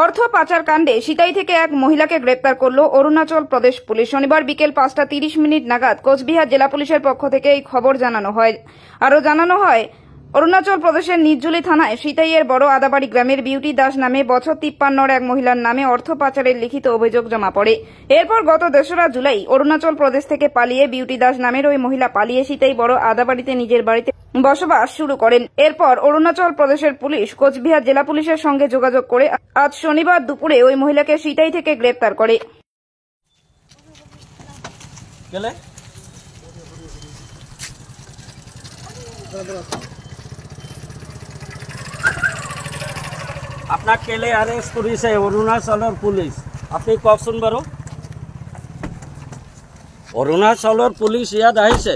অর্থ পাচার কাণ্ডে সিতাই থেকে এক মহিলাকে গ্রেপ্তার করল অরুণাচল প্রদেশ পুলিশ। শনিবার বিকেল 5:30 নাগাদ কোচবিহার জেলা পুলিশের পক্ষ থেকে এই খবর জানানো হয়। আরও জানানো হয়, অরুণাচল প্রদেশের নিরজুলি থানায় সিতাইয়ের বড় আদাবাড়ি গ্রামের বিউটি দাস নামে বছর 53 এক মহিলার নামে অর্থ পাচারের লিখিত অভিযোগ জমা পড়ে। এরপর গত 2রা জুলাই অরুণাচল প্রদেশ থেকে পালিয়ে বিউটি দাস নামের ওই মহিলা পালিয়ে সিতাই বড় আদাবাড়িতে নিজের বাড়িতে বসবাস শুরু করেন। এরপর অরুণাচল প্রদেশের পুলিশ কোচবিহার জেলা পুলিশের সঙ্গে যোগাযোগ করে আজ শনিবার দুপুরে ওই মহিলাকে সিতাই থেকে গ্রেপ্তার করে। আপনার কেলে অ্যারেস্ট করেছে অরুণাচলের পুলিশ। আপনি কখন বারো অরুণাচলের পুলিশ ইয়াত আহিছে,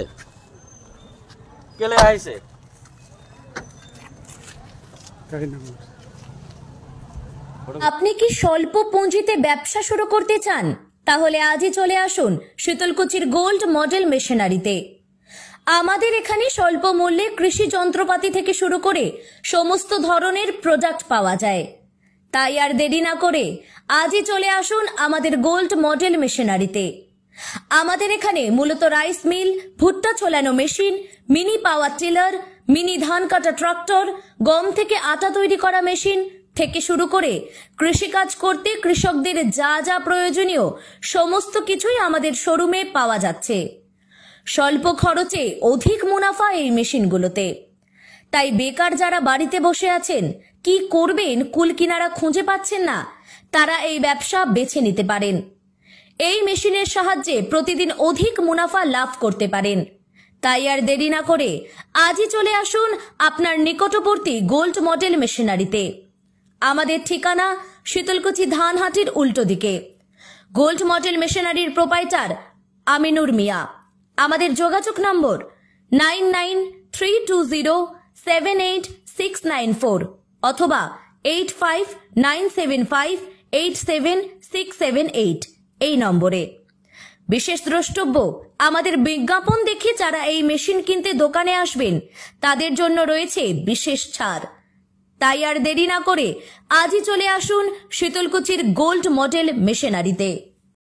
কেলে আহিছে? আপনি কি স্বল্প পুঁজিতে ব্যবসা শুরু করতে চান? তাহলে আজই চলে আসুন শীতলকুচির গোল্ড মডেল মেশিনারিতে। আমাদের এখানে স্বল্প মূল্যে কৃষি যন্ত্রপাতি থেকে শুরু করে সমস্ত ধরনের প্রোডাক্ট পাওয়া যায়। তাই আর দেরি না করে আজই চলে আসুন আমাদের গোল্ড মডেল মেশিনারিতে। আমাদের এখানে মূলত রাইস মিল, ভুট্টা ছোলানো machine, mini power tiller, mini ধান কাটা ট্রাক্টর, গম থেকে আটা তৈরি করা মেশিন থেকে শুরু করে কৃষিকাজ করতে কৃষকদের যা যা প্রয়োজনীয় সমস্ত কিছুই আমাদের শোরুমে পাওয়া যাচ্ছে। স্বল্প খরচে অধিক মুনাফা এই মেশিনগুলোতে। তাই বেকার যারা বাড়িতে বসে আছেন, কি করবেন কুল কিনারা খুঁজে পাচ্ছেন না, তারা এই ব্যবসা বেছে নিতে পারেন। এই মেশিনের সাহায্যে প্রতিদিন অধিক মুনাফা লাভ করতে পারেন। তাই আর দেরি না করে আজই চলে আসুন আপনার নিকটবর্তী গোল্ড মডেল মেশিনারিতে। আমাদের ঠিকানা শীতলকুচি ধানহাটির উল্টো দিকে। গোল্ড মডেল মেশিনারির প্রোপাইটার আমিনুর মিয়া। আমাদের যোগাযোগ নম্বর 9932078694 অথবা 8597587678 এই নম্বরে। বিশেষ দ্রষ্টব্য, আমাদের বিজ্ঞাপন দেখে যারা এই মেশিন কিনতে দোকানে আসবেন তাদের জন্য রয়েছে বিশেষ ছাড়। তাই আর দেরি না করে আজই চলে আসুন শীতলকুচির গোল্ড মডেল মেশিনারিতে।